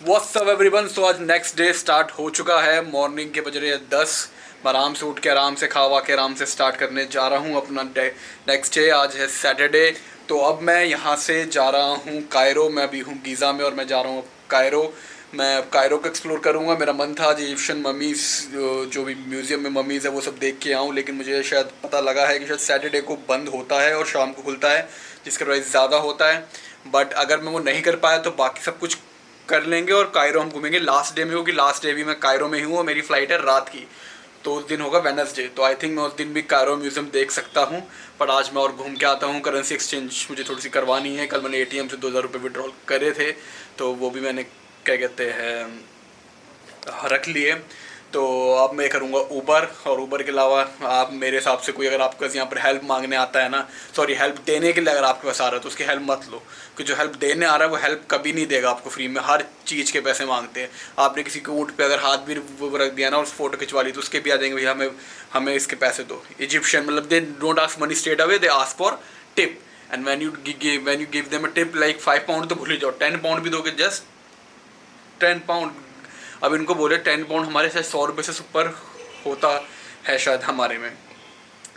What's up everyone. सो आज next day start हो चुका है। मॉर्निंग के बज रहे हैं 10। मैं आराम से उठ के आराम से खा के आराम से स्टार्ट करने जा रहा हूँ अपना नेक्स्ट डे। आज है सैटरडे। तो अब मैं यहाँ से जा रहा हूँ कायरो। मैं अभी हूँ गीज़ा में और मैं जा रहा हूँ कायरो। मैं अब कायरो को एक्सप्लोर करूँगा। मेरा मन था आज इजिप्शियन ममीज़ जो भी म्यूज़ियम में ममीज़ है वो सब देख के आऊँ, लेकिन मुझे शायद पता लगा है कि शायद सैटरडे को बंद होता है और शाम को खुलता है, जिसका प्राइस ज़्यादा होता है। बट अगर मैं वो नहीं कर पाया तो बाकी सब कुछ कर लेंगे और कायरो हम घूमेंगे लास्ट डे में, क्योंकि लास्ट डे भी मैं कायरो में ही हूँ और मेरी फ़्लाइट है रात की। तो उस दिन होगा वेडनेसडे, तो आई थिंक मैं उस दिन भी कायरो म्यूज़ियम देख सकता हूँ। पर आज मैं और घूम के आता हूँ। करेंसी एक्सचेंज मुझे थोड़ी सी करवानी है। कल मैंने एटीएम से 2000 रुपये विड्रॉल करे थे, तो वो भी मैंने क्या कहते हैं रख लिए। तो अब मैं करूँगा ऊबर। और ऊबर के अलावा आप मेरे हिसाब से कोई अगर आपके पास यहाँ पर हेल्प मांगने आता है ना, सॉरी हेल्प देने के लिए अगर आपके पास आ रहा है तो उसकी हेल्प मत लो, क्योंकि जो हेल्प देने आ रहा है वो हेल्प कभी नहीं देगा आपको फ्री में। हर चीज़ के पैसे मांगते हैं। आपने किसी के ऊँट पे अगर हाथ भी वो रख दिया ना और फ़ोटो खिंचवा ली तो उसके भी आ जाएंगे भैया हमें इसके पैसे दो। इजिप्शियन मतलब they don't ask money straight away, they ask for tip. And when you give them a tip like 5 pound तो भूल ही जाओ। 10 पाउंड भी दोगे, जस्ट 10 पाउंड। अब इनको बोले 10 पाउंड हमारे शायद 100 रुपये से ऊपर होता है शायद हमारे में।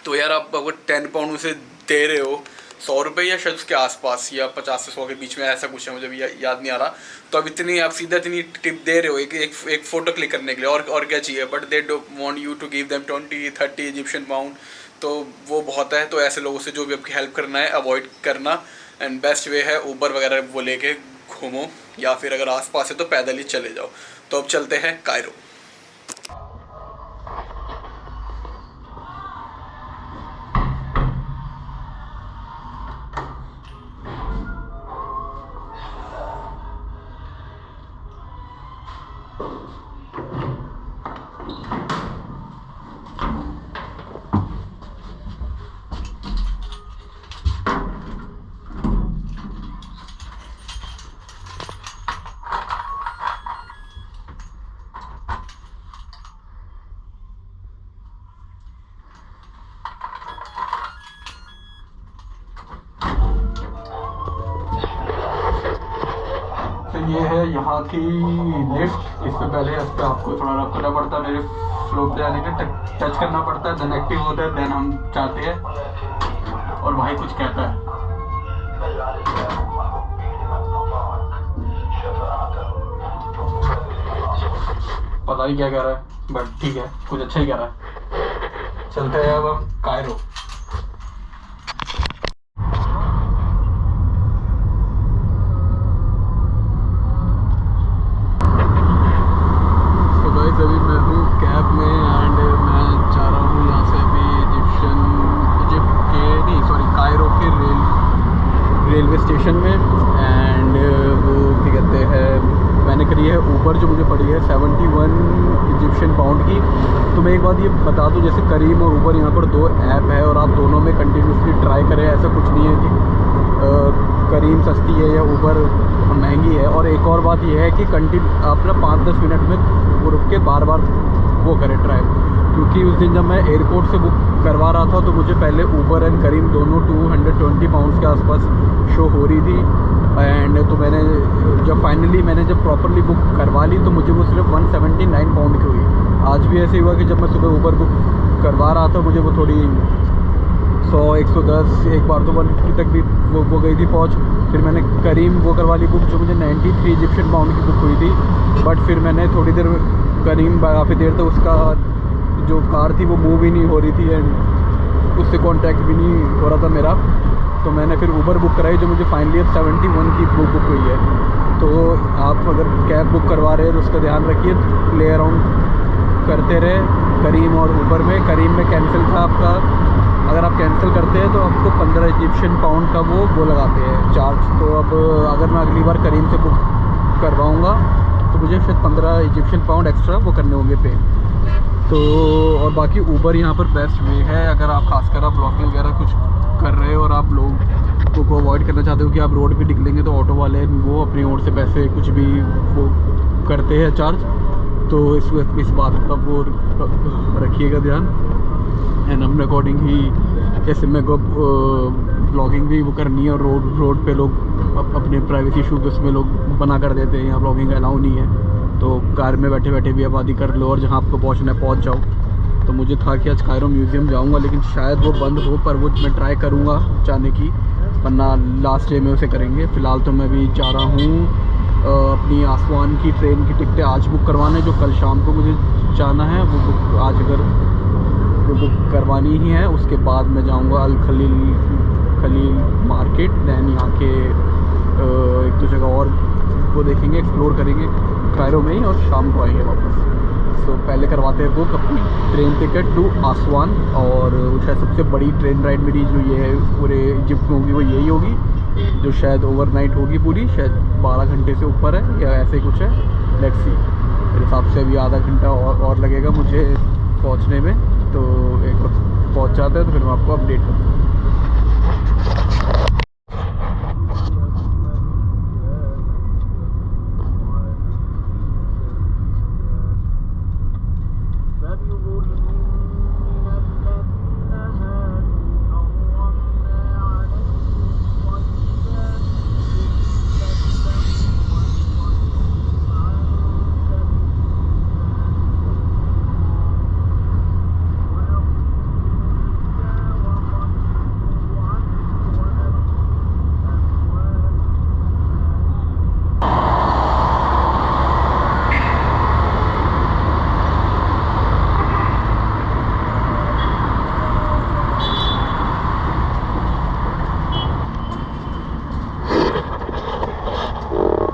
तो यार आप अगर 10 पाउंड उसे दे रहे हो, 100 रुपये या शायद उसके आसपास या 50 से 100 के बीच में, ऐसा कुछ है, मुझे भी याद नहीं आ रहा। तो अब इतनी आप सीधा इतनी टिप दे रहे हो एक फ़ोटो क्लिक करने के लिए, और क्या चाहिए। But they don't want you to give them 20-30 Egyptian pound. तो वो बहुत है। तो ऐसे लोगों से जो भी आपकी हेल्प करना है अवॉइड करना। एंड बेस्ट वे है ऊबर वगैरह वो लेके घूमो, या फिर अगर आसपास है तो पैदल ही चले जाओ। तो अब चलते हैं कायरो। तो ये है यहाँ की लिफ्ट। इस पे पहले इस पे आपको थोड़ा रब करना पड़ता है, मेरे फ्लोर पे जाने के टच करना पड़ता है, देन एक्टिव होता है, देन हम जाते हैं। और भाई कुछ कहता है, पता नहीं क्या कह रहा है, बट ठीक है कुछ अच्छा ही कह रहा है। चलते हैं अब हम कायरो। अभी मैं हूँ कैब में एंड मैं जा रहा हूँ यहाँ से अभी कायरो के रेलवे स्टेशन में। एंड वो क्या कहते हैं, मैंने करी है ऊबर जो मुझे पड़ी है 71 इजिप्शियन पाउंड की। तो मैं एक बात ये बता दूँ, जैसे करीम और ऊबर यहाँ पर 2 ऐप है और आप दोनों में कंटिन्यूसली ट्राई करें। ऐसा कुछ नहीं है कि करीम सस्ती है या ऊबर महंगी है। और एक और बात यह है कि आप ना 5-10 मिनट में वो रुक के बार बार वो करें ट्राई, क्योंकि उस दिन जब मैं एयरपोर्ट से बुक करवा रहा था तो मुझे पहले ऊबर एंड करीम दोनों 220 पाउंड्स के आसपास शो हो रही थी। एंड तो मैंने जब प्रॉपरली बुक करवा ली तो मुझे वो सिर्फ 179 पाउंड की हुई। आज भी ऐसे हुआ कि जब मैं सुबह ऊबर बुक करवा रहा था मुझे वो थोड़ी 100-110, एक बार तो 150 तक भी वो गई थी पहुँच। फिर मैंने करीम वो करवा ली बुक जो मुझे 93 इजिप्शियन पाउंड की बुक हुई थी। बट फिर मैंने थोड़ी देर करीम काफ़ी देर तक उसका जो कार थी वो मूव ही नहीं हो रही थी एंड उससे कांटेक्ट भी नहीं हो रहा था मेरा। तो मैंने फिर ऊबर बुक कराई जो मुझे फाइनली अब 71 की बुक हुई है। तो आप अगर कैब बुक करवा रहे हैं तो उसका ध्यान रखिए, प्ले अराउंड करते रहे करीम और ऊबर में। करीम में कैंसिल था आपका, अगर आप कैंसिल करते हैं तो आपको 15 इजिप्शियन पाउंड का वो लगाते हैं चार्ज। तो अब अगर मैं अगली बार करीम से बुक करवाऊँगा तो मुझे शायद 15 इजिप्शियन पाउंड एक्स्ट्रा वो करने होंगे पे। तो और बाकी ऊबर यहाँ पर बेस्ट वे है अगर आप खासकर आप ब्लॉगिंग वगैरह कुछ कर रहे हो और आप लोगों को अवॉइड करना चाहते हो कि आप रोड पे निकलेंगे तो ऑटो वाले वो अपनी ओर से पैसे कुछ भी वो करते हैं चार्ज। तो इस बात का वो रखिएगा ध्यान। एंड अपने अकॉर्डिंग ही जैसे मेरे को ब्लॉगिंग भी वो करनी है और रोड पे लोग अपने प्राइवेसी इशू के उसमें लोग मना कर देते हैं, यहाँ ब्लॉगिंग अलाउ नहीं है। तो कार में बैठे बैठे भी आबादी कर लो और जहाँ आपको पहुँचना है पहुँच जाओ। तो मुझे था कि आज कायरो म्यूज़ियम जाऊँगा, लेकिन शायद वो बंद हो, पर वो मैं ट्राई करूँगा जाने की, वरना लास्ट डे में उसे करेंगे। फ़िलहाल तो मैं भी जा रहा हूँ अपनी आसवान की ट्रेन की टिकटें आज बुक करवाने, जो कल शाम को मुझे जाना है वो बुक आज अगर वो बुक करवानी ही है। उसके बाद मैं जाऊंगा अल खलील मार्केट, दैन यहाँ के एक दो जगह और वो देखेंगे, एक्सप्लोर करेंगे कायरो में ही, और शाम को आएंगे वापस। तो पहले करवाते हैं बुक अपनी ट्रेन टिकट टू आसवान। और शायद सबसे बड़ी ट्रेन राइड मेरी जो ये है पूरे इजिप्ट में होगी वो यही होगी, जो शायद ओवरनाइट होगी पूरी, शायद 12 घंटे से ऊपर है या ऐसे कुछ है। लेट्स सी, मेरे हिसाब से अभी आधा घंटा और लगेगा मुझे पहुंचने में। तो एक बार पहुंच जाते हैं तो फिर मैं आपको अपडेट करूँगा।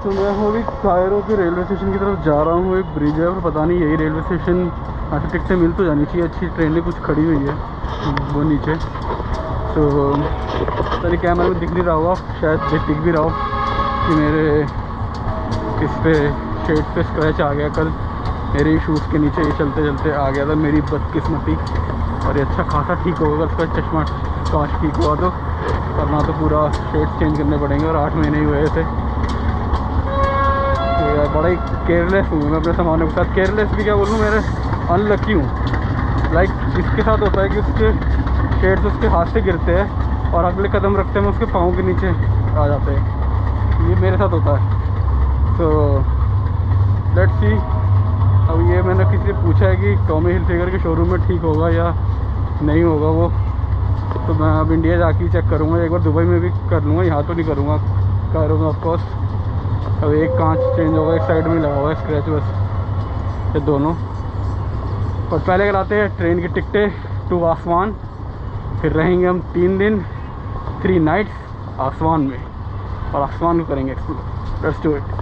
तो मैं हूँ अभी कायरो के रेलवे स्टेशन की तरफ जा रहा हूँ। एक ब्रिज है, पर पता नहीं यही रेलवे स्टेशन, यहाँ से टिकटें मिल तो जानी चाहिए, अच्छी ट्रेनें कुछ खड़ी हुई है वो नीचे। तो पता नहीं कैमरे में दिख नहीं रहा होगा, शायद दिख भी रहा हो कि मेरे इस पे शेड पे स्क्रैच आ गया कल मेरे शूज़ के नीचे, ये चलते चलते आ गया था। मेरी बदकिस्मती, और ये अच्छा खासा ठीक होगा उसका चश्मा काश ठीक हुआ तो, वरना तो पूरा शेड चेंज करने पड़ेंगे, और 8 महीने ही हुए थे। यार बड़ा ही केयरलेस हूँ मैं अपने सामानों के साथ। केयरलेस भी क्या बोलूँ, मेरे अनलकी हूँ। लाइक इसके साथ होता है कि उसके शेड्स उसके हाथ से गिरते हैं और अगले कदम रखते हैं उसके पाँव के नीचे आ जाते हैं। ये मेरे साथ होता है। तो लेट्स सी, अब ये मैंने किसी से पूछा है कि टॉमी हिलफिगर के शोरूम में ठीक होगा या नहीं होगा वो, तो मैं अब इंडिया जाके चेक करूँगा। एक बार दुबई में भी कर लूँगा, यहाँ तो नहीं करूँगा कायरो में ऑफकोर्स। अब एक कांच चेंज होगा, एक साइड में लगा हुआ है स्क्रैच बस, ये दोनों। पर पहले कराते हैं ट्रेन की टिकटें टू आसवान, फिर रहेंगे हम 3 दिन 3 नाइट्स आसवान में, और आसवान को करेंगे explore. Let's do it.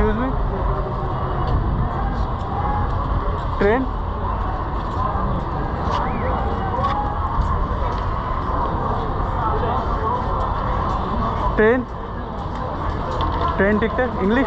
Excuse me? Train train train ticket English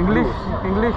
English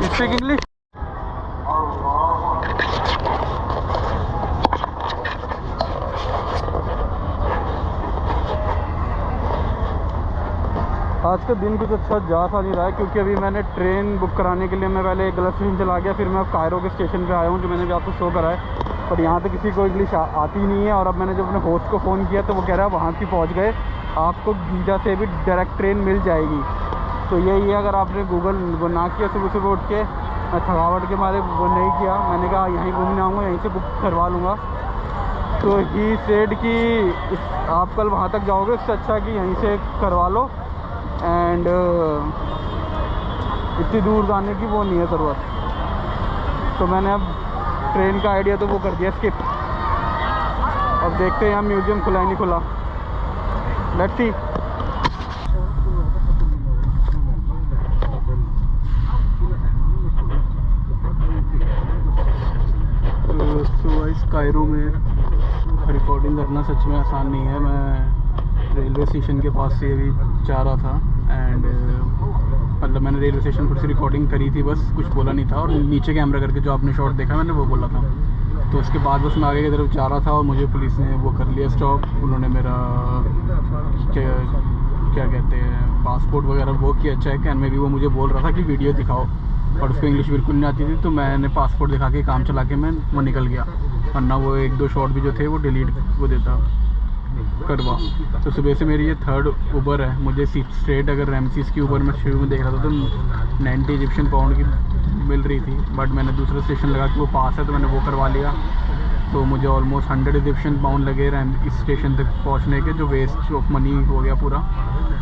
You speak English? आज का दिन कुछ अच्छा जा सा नहीं रहा है क्योंकि अभी मैंने ट्रेन बुक कराने के लिए मैं पहले गलत स्टेशन चला गया, फिर मैं कायरो के स्टेशन पे आया हूँ जो मैंने भी आपको शो करा है, पर यहाँ तो किसी को इंग्लिश आती नहीं है। और अब मैंने जब अपने होस्ट को फ़ोन किया तो वो कह रहा है वहाँ की पहुँच गए, आपको गीजा से भी डायरेक्ट ट्रेन मिल जाएगी। तो यही है, अगर आपने गूगल वो ना किया सुबह सुबह उठ के, मैं थकावट के मारे वो नहीं किया, मैंने कहा यहीं घूमने आऊँगा, यहीं से बुक करवा लूँगा। तो ही सेड कि आप कल वहाँ तक जाओगे, इससे अच्छा कि यहीं से करवा लो एंड इतनी दूर जाने की वो नहीं है ज़रूरत। तो मैंने अब ट्रेन का आइडिया तो वो कर दिया स्किप। अब देखते हैं यहाँ म्यूज़ियम खुला है नहीं खुला, लेट्स सी। तो इस कायरो में रिकॉर्डिंग करना सच में आसान नहीं है। मैं रेलवे स्टेशन के पास से अभी जा रहा था एंड मतलब मैंने रेलवे स्टेशन पर से रिकॉर्डिंग करी थी, बस कुछ बोला नहीं था, और नीचे कैमरा करके जो आपने शॉट देखा मैंने वो बोला था। तो उसके बाद बस मैं आगे की तरफ जा रहा था और मुझे पुलिस ने वो कर लिया स्टॉप। उन्होंने मेरा क्या कहते हैं पासपोर्ट वगैरह वो किया चेक, एंड में भी वो मुझे बोल रहा था कि वीडियो दिखाओ, और उसको इंग्लिश बिल्कुल नहीं आती थी। तो मैंने पासपोर्ट दिखा के काम चला के मैं वो निकल गया, वरना वो एक दो शॉट भी जो थे वो डिलीट वो देता करवा। तो सुबह से मेरी ये थर्ड उबर है। मुझे स्ट्रेट अगर रैमसीज की उबर मैं शुरू में देख रहा था तो 90 इजिप्शियन पाउंड की मिल रही थी, बट मैंने दूसरा स्टेशन लगा कि वो पास है तो मैंने वो करवा लिया। तो मुझे ऑलमोस्ट 100 इजिप्शियन पाउंड लगे इस स्टेशन तक पहुंचने के, जो वेस्ट ऑफ मनी हो गया पूरा,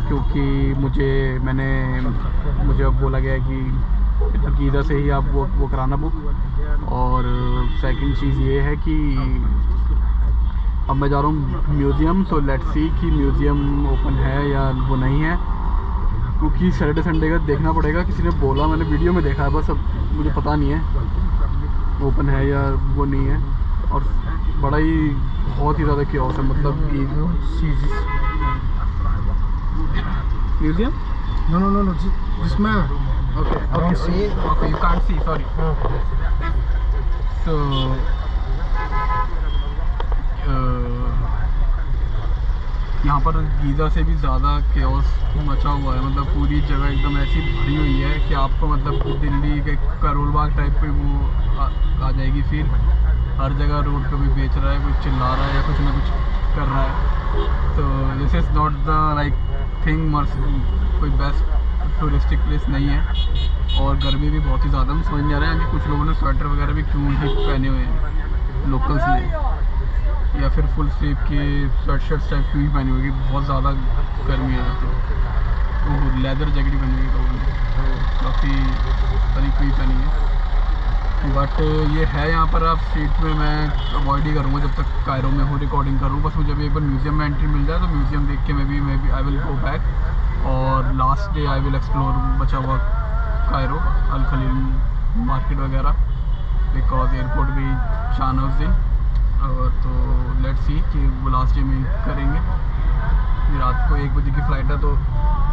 क्योंकि मुझे अब बोला गया है कि गीज़ा से ही आप वो कराना बुक। और सेकंड चीज़ ये है कि अब मैं जा रहा हूँ म्यूज़ियम, तो लेट्स सी कि म्यूज़ियम ओपन है या वो नहीं है, क्योंकि सैटरडे संडे का देखना पड़ेगा। किसी ने बोला, मैंने वीडियो में देखा है बस, अब मुझे पता नहीं है ओपन है या वो नहीं है। और बड़ा ही बहुत ही ज़्यादा क्योस है, मतलब museum No, just man. Okay, Don't see it. Okay, you can't see, sorry. So यहाँ पर गीज़ा से भी ज़्यादा केओस मचा हुआ है, मतलब पूरी जगह एकदम ऐसी भरी हुई है कि आपको मतलब दिल्ली के करोल बाग टाइप पे वो आ जाएगी फील। हर जगह रोड पे कोई बेच रहा है, कोई चिल्ला रहा है या कुछ ना कुछ कर रहा है। तो this is not the like thing कोई बेस्ट टूरिस्टिक प्लेस नहीं है। और गर्मी भी बहुत ही ज़्यादा, समझ नहीं आ रहा है कि कुछ लोगों ने स्वेटर वगैरह भी क्यों ही पहने हुए हैं लोकल्स ने, या फिर फुल स्लीव की शर्ट शर्ट्स टाइप की भी पहनी होगी। बहुत ज़्यादा गर्मी है तो लेदर जैकेट पहनी हुई लोगों ने, तो काफ़ी तरीके की पहनी है। बट ये है यहाँ पर, आप स्ट्रीट में मैं अवॉइड ही करूँगा जब तक कायरो में हूँ रिकॉर्डिंग करूँ। बस मुझे अभी एक बार म्यूज़ियम में एंट्री मिल जाए तो म्यूज़ियम देख के मैं भी आई विल गो बैक, और last day I will explore बचा हुआ कायरो, अल खलील मार्केट वगैरह, बिकॉज एयरपोर्ट भी शान उस दिन। और तो लेट्स सी कि वो लास्ट डे में करेंगे। रात को 1 बजे की फ़्लाइट है तो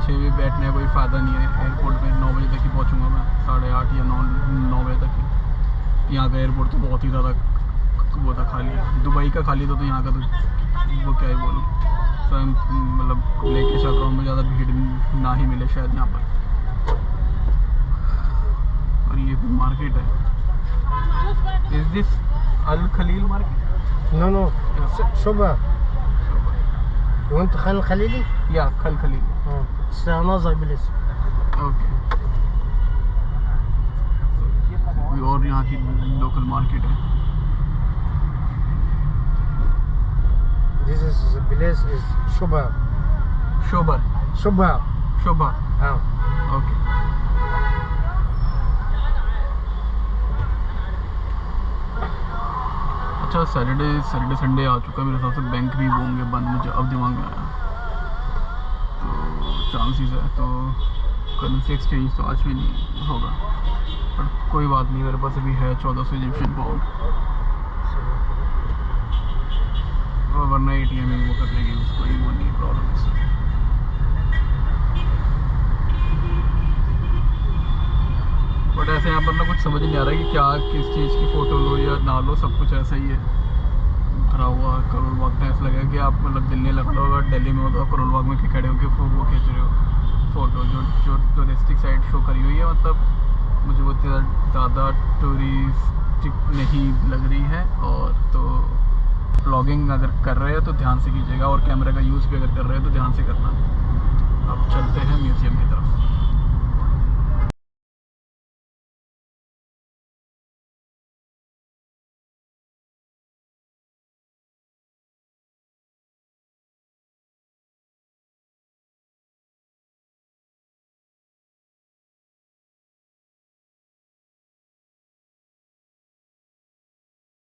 6 बजे बैठने का कोई फ़ायदा नहीं है एयरपोर्ट में। 9 बजे तक ही पहुँचूँगा मैं, 8:30 या 9 बजे तक ही। यहाँ का एयरपोर्ट तो बहुत ही ज़्यादा वो था खाली, दुबई का खाली था, तो यहाँ का तो वो क्या ही बोलूँ। तो मतलब लेके चल रहा हूँ मैं, ज़्यादा भीड़ ना ही मिले शायद यहाँ पर। और ये मार्केट है, is this Al Khalil market? No. Shoba. You want Khal Khalili? Yeah, Khal Khalil. It's another place. Okay. और यहाँ की लोकल मार्केट है। This is the place is Shoba. शोभा। हाँ. ओके। अच्छा, सैटरडे संडे आ चुका है मेरे हिसाब से, बैंक भी होंगे बंद, मुझे अब दिमाग में आया। तो चांसेस है, तो करेंसी एक्सचेंज तो आज भी नहीं होगा, पर कोई बात नहीं, मेरे पास अभी है 1400 इजिप्शियन पाउंड, और वरना ATM में वो कर लेंगे, उसको ही वो नहीं प्रॉब्लम है। ऐसे यहाँ पर ना कुछ समझ नहीं आ रहा है कि क्या किस चीज़ की फ़ोटो लो या ना लो, सब कुछ ऐसा ही है भरा हुआ। करोल बाग में ऐसा लगेगा कि आप मतलब दिल्ली लग रहे हो, अगर दिल्ली में हो तो करोल बाग में खड़े होकर वो खींच रहे हो फ़ोटो। जो टूरिस्टिक साइट शो करी हुई है, मतलब मुझे बहुत ज़्यादा टूरिस्टिक नहीं लग रही है। और तो ब्लॉगिंग अगर कर रहे हैं तो ध्यान से कीजिएगा, और कैमरे का यूज़ भी अगर कर रहे हैं तो ध्यान से करना। अब चलते हैं म्यूज़ियम की तरफ।